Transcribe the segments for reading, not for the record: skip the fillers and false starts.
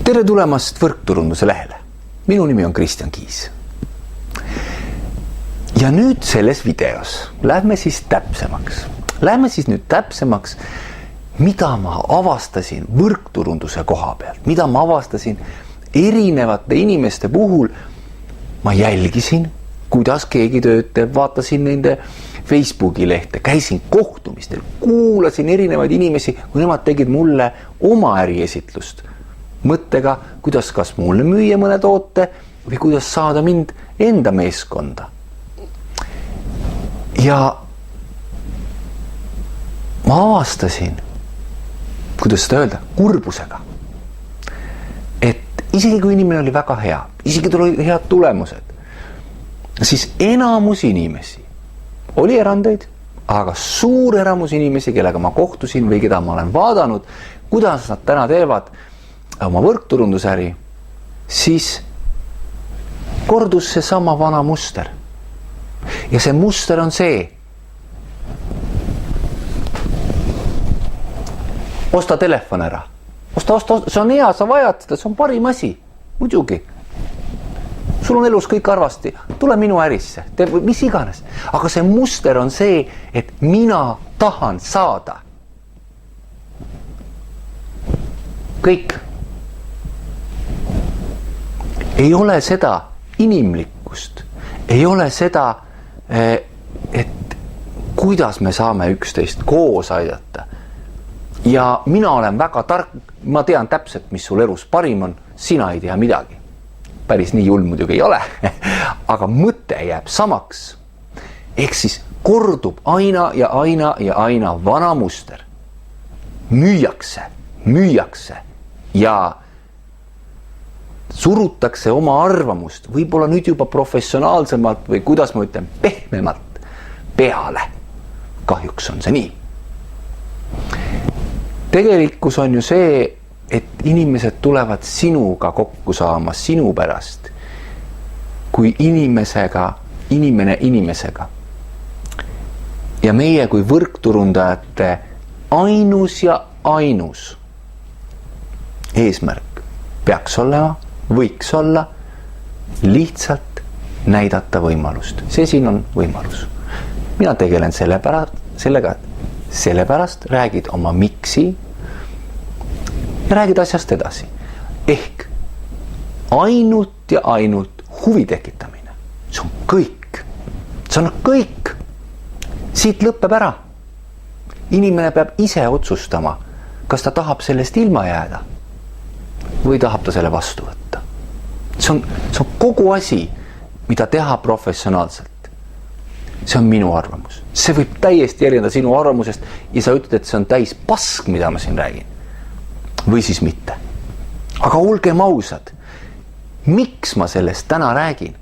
Tere tulemast Võrkturunduse lehele. Minu nimi on Kristjan Kiis. Ja nüüd selles videos lähme siis täpsemaks. Lähme siis nüüd täpsemaks, mida ma avastasin võrkturunduse koha pealt, mida ma avastasin erinevate inimeste puhul. Ma jälgisin, kuidas keegi tööd teeb, vaatasin nende Facebooki lehte, käisin kohtumistel, kuulasin erinevaid inimesi, kui nemad tegid mulle oma äriesitlust mõttega, kuidas kas mulle müüa mõne toote või kuidas saada mind enda meeskonda. Ja ma avastasin, kuidas seda öelda, kurbusega, et isegi kui inimene oli väga hea, isegi tuli head tulemused, siis enamus inimesi, oli erandeid, aga suur enamus inimesi, kellega ma kohtusin või keda ma olen vaadanud, kuidas nad täna teevad oma võrkturundusäri, siis kordus see sama vana muster. Ja see muster on see. Osta telefon ära. Osta, see on hea, sa vajad seda, see on parim asi. Muidugi. Sul on elus kõik arvasti. Tule minu ärisse, tee mis iganes. Aga see muster on see, et mina tahan saada. Kõik. Ei ole seda inimlikkust, ei ole seda, et kuidas me saame üksteist koos aidata. Ja mina olen väga tark, ma tean täpselt, mis sul elus parim on, sina ei tea midagi. Päris nii julm muidugi ei ole, aga mõte jääb samaks. Ehk siis kordub aina ja aina vana muster. Müüakse ja surutakse oma arvamust, võib-olla nüüd juba professionaalsemalt või kuidas ma ütlen, pehmemalt peale. Kahjuks on see nii. Tegelikkus on ju see, et inimesed tulevad sinuga kokku saama sinu pärast, kui inimene inimesega. Ja meie kui võrkturundajate ainus eesmärk peaks olema, võiks olla lihtsalt näidata võimalust. See siin on võimalus. Mina tegelen sellepärast räägid oma miksi ja räägid asjast edasi. Ehk ainult ja ainult huvi tekitamine. See on kõik. See on kõik. Siit lõpeb ära. Inimene peab ise otsustama, kas ta tahab sellest ilma jääda või tahab ta selle vastu võtta. See on kogu asi, mida teha professionaalselt. See on minu arvamus. See võib täiesti erineda sinu arvamusest ja sa ütled, et see on täis pask, mida ma siin räägin. Või siis mitte. Aga olgem ausad, miks ma sellest täna räägin?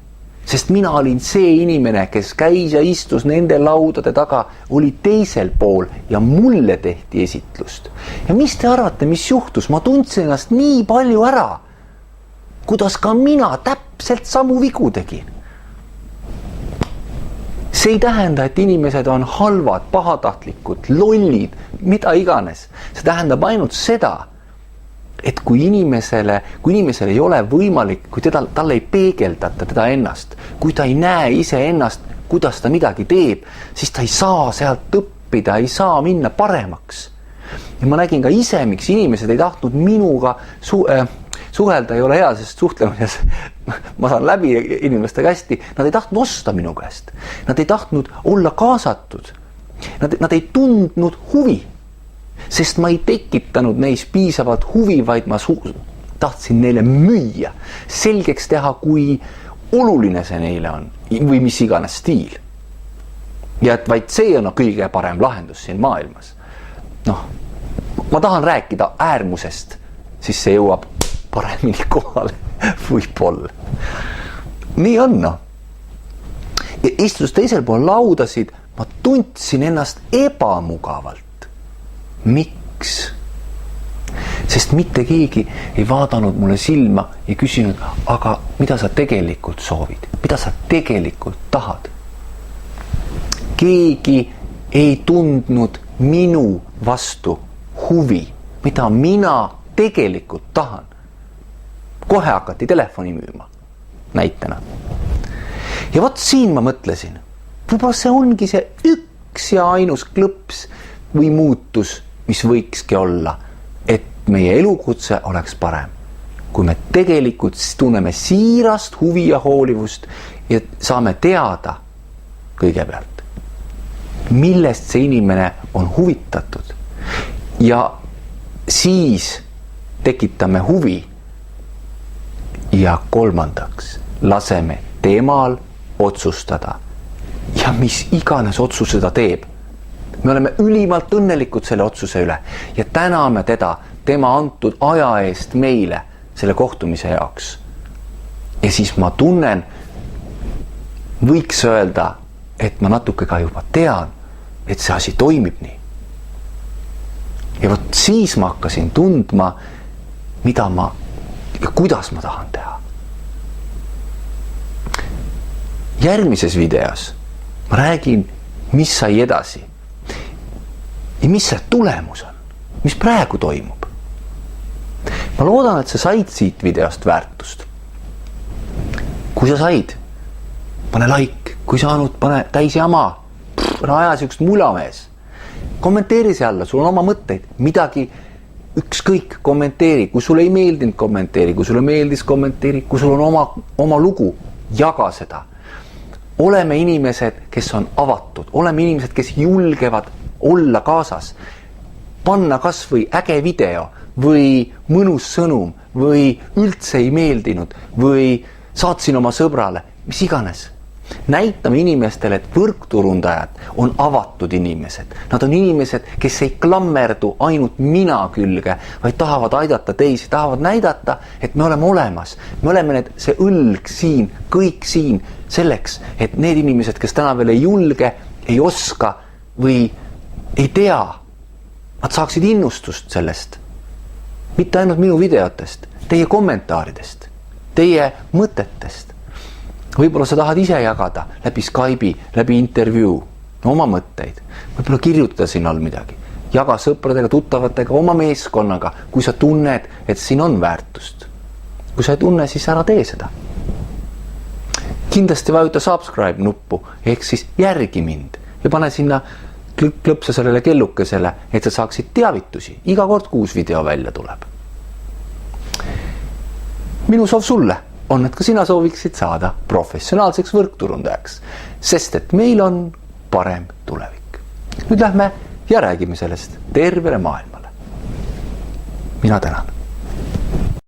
Sest mina olin see inimene, kes käis ja istus nende laudade taga, oli teisel pool ja mulle tehti esitlust. Ja mis te arvate, mis juhtus? Ma tundsin ennast nii palju ära, kuidas ka mina täpselt samu vigu tegin. See ei tähenda, et inimesed on halvad, pahatahtlikud, lollid, mida iganes. See tähendab ainult seda, et kui inimesele ei ole võimalik, kui talle ei peegeldata teda ennast, kui ta ei näe ise ennast, kuidas ta midagi teeb, siis ta ei saa sealt õppida, ei saa minna paremaks. Ja ma nägin ka ise, miks inimesed ei tahtnud minuga suhelda, ei ole hea, sest suhtlemises ma saan läbi inimeste kästi. Nad ei tahtnud osta minu käest. Nad ei tahtnud olla kaasatud. Nad ei tundnud huvi. Sest ma ei tekitanud neis piisavalt huvi, vaid ma tahtsin neile müüa, selgeks teha, kui oluline see neile on või mis iganes stiil. Ja et vaid see on kõige parem lahendus siin maailmas. Ma tahan rääkida äärmusest, siis see jõuab paremini kohale võib-olla. Nii on. Ja istus teisel pool laudasid, ma tundsin ennast ebamugavalt. Miks? Sest mitte keegi ei vaadanud mulle silma ja küsinud, aga mida sa tegelikult soovid? Mida sa tegelikult tahad? Keegi ei tundnud minu vastu huvi, mida mina tegelikult tahan. kohe hakati telefoni müüma, näitena. Ja vot siin ma mõtlesin, võib-olla see ongi see üks ja ainus klõps või muutus, mis võikski olla, et meie elukutse oleks parem. Kui me tegelikult tunneme siirast huvi ja hoolivust ja saame teada kõigepealt, millest see inimene on huvitatud ja siis tekitame huvi ja kolmandaks laseme temal otsustada ja mis iganes otsuse ta teeb. Me oleme ülimalt õnnelikud selle otsuse üle ja täname teda tema antud aja eest meile selle kohtumise jaoks. Ja siis ma tunnen, võiks öelda, et ma natuke ka juba tean, et see asi toimib nii. Ja vot siis ma hakkasin tundma, mida ma ja kuidas ma tahan teha. Järgmises videos ma räägin, mis sai edasi ja mis see tulemus on, mis praegu toimub. Ma loodan, et sa said siit videost väärtust. Kui sa said, pane like, kui saanud, pane täis jama, aja siukest mulamees. Kommenteeri see alla, sul on oma mõtteid, midagi ükskõik kommenteeri, kui sulle ei meeldinud kommenteeri, kui sulle meeldis kommenteeri, kui sul on oma lugu, jaga seda. Oleme inimesed, kes on avatud, oleme inimesed, kes julgevad olla kaasas, panna kas või äge video või mõnus sõnum või üldse ei meeldinud või saatsin oma sõbrale, mis iganes. Näitame inimestele, et võrkturundajad on avatud inimesed. Nad on inimesed, kes ei klammerdu ainult mina külge, vaid tahavad aidata teisi, tahavad näidata, et me oleme olemas. Me oleme see õlg siin, kõik siin selleks, et need inimesed, kes täna veel ei julge, ei oska või ei tea, nad saaksid innustust sellest. Mitte ainult minu videotest, teie kommentaaridest, teie mõtetest. Võib-olla sa tahad ise jagada läbi Skype'i, läbi intervjuu, oma mõtteid. Võib-olla kirjutada siin all midagi. Jaga sõpradega, tuttavatega, oma meeskonnaga, kui sa tunned, et siin on väärtust. Kui sa ei tunne, siis ära tee seda. Kindlasti vajuta subscribe nuppu, ehk siis järgi mind ja pane sinna klõpsa sellele kellukesele, et sa saaksid teavitusi. Iga kord, kui uus video välja tuleb. Minu soov sulle on, et ka sina sooviksid saada professionaalseks võrkturundajaks, sest et meil on parem tulevik. Nüüd lähme ja räägime sellest tervele maailmale. Mina tänan.